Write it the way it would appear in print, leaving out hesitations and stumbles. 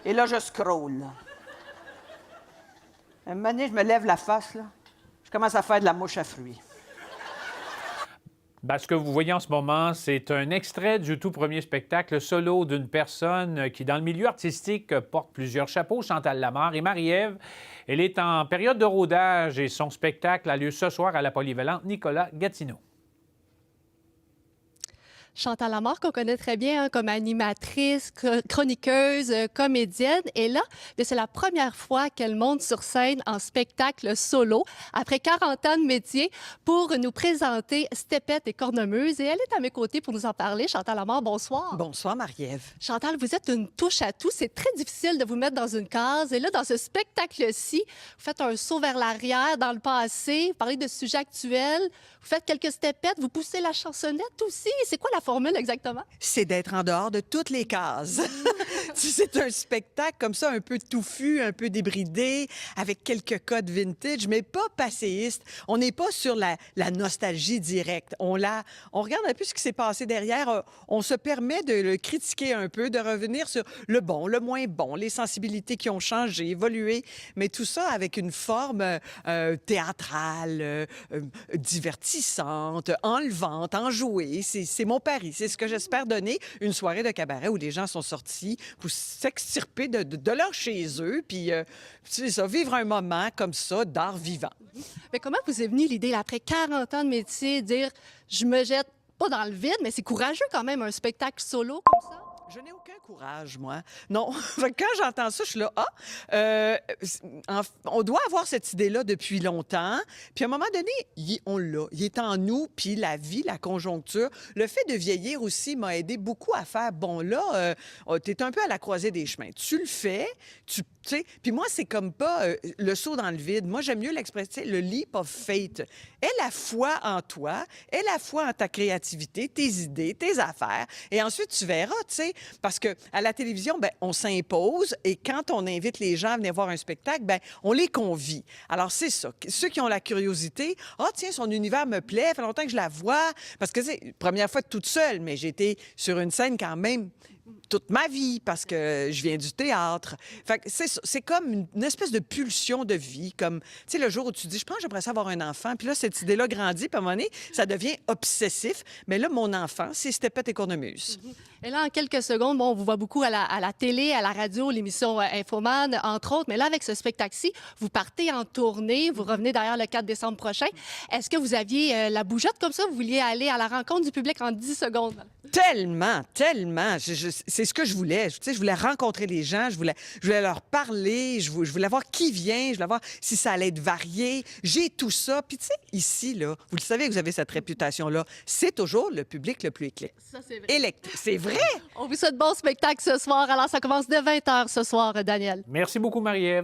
Et là, je scrolle, là. Un moment donné, je me lève la face, là. Je commence à faire de la mouche à fruits. Ben, ce que vous voyez en ce moment, c'est un extrait du tout premier spectacle solo d'une personne qui, dans le milieu artistique, porte plusieurs chapeaux, Chantal Lamarre. Et Marie-Ève, elle est en période de rodage et son spectacle a lieu ce soir à la polyvalente Nicolas Gatineau. Chantal Lamarre, qu'on connaît très bien comme animatrice, chroniqueuse, comédienne. Et là, c'est la première fois qu'elle monte sur scène en spectacle solo, après 40 ans de métier, pour nous présenter Stepette et Cornemuse. Et elle est à mes côtés pour nous en parler. Chantal Lamarre, bonsoir. Bonsoir, Marie-Ève. Chantal, vous êtes une touche à tout. C'est très difficile de vous mettre dans une case. Et là, dans ce spectacle-ci, vous faites un saut vers l'arrière, dans le passé, vous parlez de sujets actuels, vous faites quelques stepettes, vous poussez la chansonnette aussi. C'est quoi la formule exactement? C'est d'être en dehors de toutes les cases. C'est un spectacle comme ça, un peu touffu, un peu débridé, avec quelques codes vintage, mais pas passéiste. On n'est pas sur la nostalgie directe. On regarde un peu ce qui s'est passé derrière. On se permet de le critiquer un peu, de revenir sur le bon, le moins bon, les sensibilités qui ont changé, évolué, mais tout ça avec une forme théâtrale, divertissante, enlevante, enjouée. C'est mon pari. C'est ce que j'espère donner, une soirée de cabaret où les gens sont sortis pour s'extirper de leur chez eux, puis c'est ça, vivre un moment comme ça d'art vivant. Mais comment vous est venue l'idée, là, après 40 ans de métier, dire « je me jette pas dans le vide », mais c'est courageux quand même, un spectacle solo comme ça? Je n'ai aucun courage, moi. Non. Quand j'entends ça, je suis là, on doit avoir cette idée-là depuis longtemps. Puis à un moment donné, on l'a. Il est en nous, puis la vie, la conjoncture. Le fait de vieillir aussi m'a aidé beaucoup à faire, bon, là, tu es un peu à la croisée des chemins. Tu le fais, tu sais. Puis moi, c'est comme pas le saut dans le vide. Moi, j'aime mieux l'expression, le leap of faith. Aie la foi en toi, aie la foi en ta créativité, tes idées, tes affaires. Et ensuite, tu verras, tu sais. Parce qu'à la télévision, ben, on s'impose et quand on invite les gens à venir voir un spectacle, ben, on les convie. Alors, c'est ça. Ceux qui ont la curiosité, « Ah, tiens, son univers me plaît, ça fait longtemps que je la vois. » Parce que c'est première fois toute seule, mais j'ai été sur une scène quand même toute ma vie parce que je viens du théâtre. Fait que c'est comme une espèce de pulsion de vie, comme, tu sais, le jour où tu dis, je pense que j'aimerais ça avoir un enfant, puis là, cette idée-là grandit, puis à un moment donné, ça devient obsessif. Mais là, mon enfant, c'est Stepette et Cornemuse. Et là, en quelques secondes, bon, on vous voit beaucoup à la télé, à la radio, l'émission Infoman, entre autres. Mais là, avec ce spectacle-ci, vous partez en tournée, vous revenez d'ailleurs le 4 décembre prochain. Est-ce que vous aviez la bougeotte comme ça? Vous vouliez aller à la rencontre du public en 10 secondes? Tellement, tellement. C'est ce que je voulais. Tu sais, je voulais rencontrer les gens, je voulais leur parler, je voulais voir qui vient, je voulais voir si ça allait être varié. J'ai tout ça. Puis tu sais, ici, là, vous le savez que vous avez cette réputation-là, c'est toujours le public le plus éclectique. Ça, c'est vrai. C'est vrai! On vous souhaite bon spectacle ce soir. Alors, ça commence dès 20h ce soir, Daniel. Merci beaucoup, Marie-Ève.